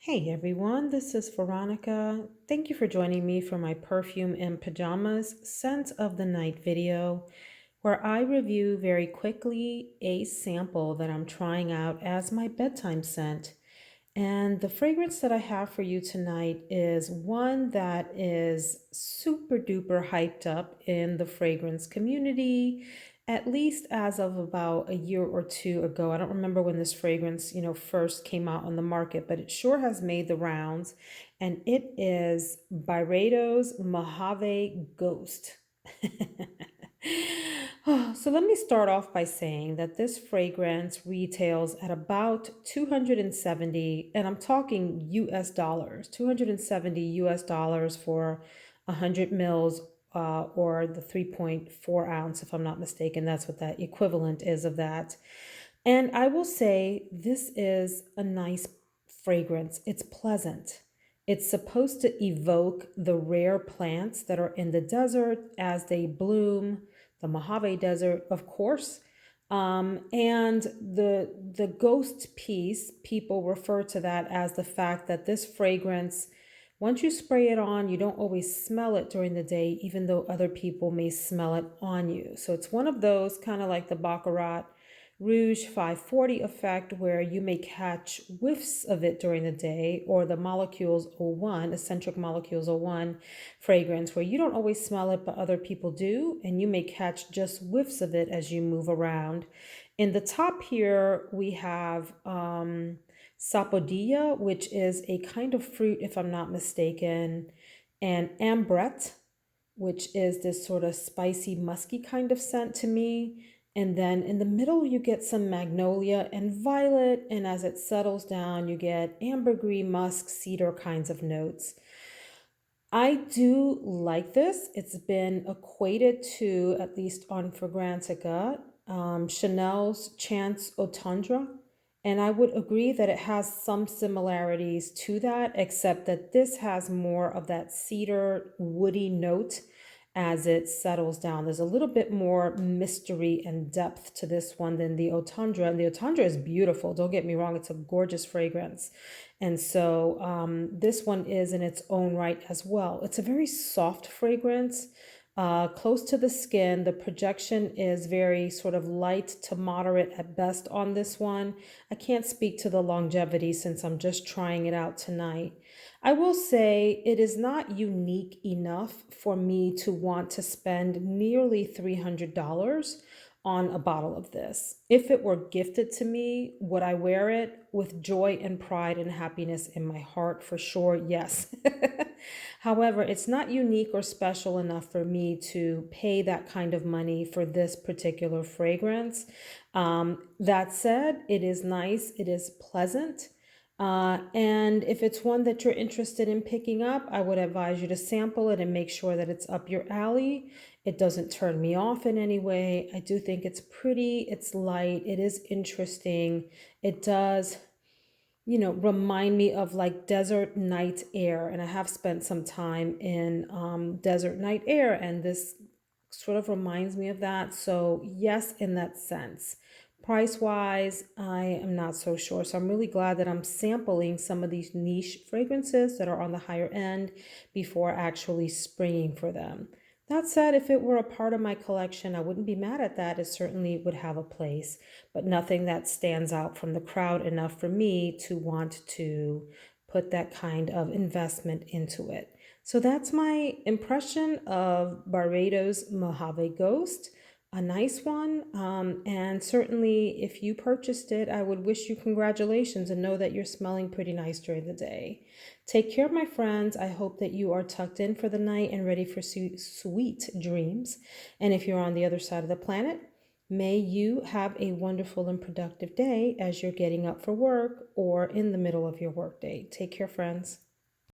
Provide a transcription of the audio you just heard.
Hey everyone, this is Veronica. Thank you for joining me for my Perfume and Pajamas Scent of the Night video, where I review very quickly a sample that I'm trying out as my bedtime scent. And the fragrance that I have for you tonight is one that is super duper hyped up in the fragrance community, at least as of about a year or two ago. I don't remember when this fragrance, first came out on the market, but it sure has made the rounds. And it is Byredo's Mojave Ghost. So let me start off by saying that this fragrance retails at about 270, and I'm talking US dollars, 270 US dollars for 100 mils, or the 3.4 ounce, if I'm not mistaken. That's what that equivalent is of that. And I will say this is a nice fragrance. It's pleasant. It's supposed to evoke the rare plants that are in the desert as they bloom, the Mojave Desert, of course. And the ghost piece, people refer to that as the fact that this fragrance, once you spray it on, you don't always smell it during the day, even though other people may smell it on you. So it's one of those kind of like the Baccarat Rouge 540 effect, where you may catch whiffs of it during the day, or the Molecules oh 01, Eccentric Molecules oh 01 fragrance, where you don't always smell it, but other people do, and you may catch just whiffs of it as you move around. In the top here, we have sapodilla, which is a kind of fruit, if I'm not mistaken, and ambrette, which is this sort of spicy, musky kind of scent to me. And then in the middle, you get some magnolia and violet. And as it settles down, you get ambergris, musk, cedar kinds of notes. I do like this. It's been equated to, at least on Fragrantica, Chanel's Chance Otundra. And I would agree that it has some similarities to that, except that this has more of that cedar woody note as it settles down. There's a little bit more mystery and depth to this one than the Otundra. And the Otundra is beautiful. Don't get me wrong, it's a gorgeous fragrance. And so this one is in its own right as well. It's a very soft fragrance, close to the skin. The projection is very sort of light to moderate at best on this one. I can't speak to the longevity since I'm just trying it out tonight. I will say it is not unique enough for me to want to spend nearly $300 on a bottle of this. If it were gifted to me, would I wear it with joy and pride and happiness in my heart? For sure, yes. However, it's not unique or special enough for me to pay that kind of money for this particular fragrance. That said, it is nice, it is pleasant. And if it's one that you're interested in picking up, I would advise you to sample it and make sure that it's up your alley. It doesn't turn me off in any way. I do think it's pretty, it's light, it is interesting. It does, remind me of like desert night air. And I have spent some time in desert night air, and this sort of reminds me of that. So, yes, in that sense. Price wise, I am not so sure. So, I'm really glad that I'm sampling some of these niche fragrances that are on the higher end before actually springing for them. That said, if it were a part of my collection, I wouldn't be mad at that. It certainly would have a place, but nothing that stands out from the crowd enough for me to want to put that kind of investment into it. So that's my impression of Barbados Mojave Ghost. A nice one. And certainly, if you purchased it, I would wish you congratulations and know that you're smelling pretty nice during the day. Take care, my friends. I hope that you are tucked in for the night and ready for sweet dreams. And if you're on the other side of the planet, may you have a wonderful and productive day as you're getting up for work or in the middle of your workday. Take care, friends.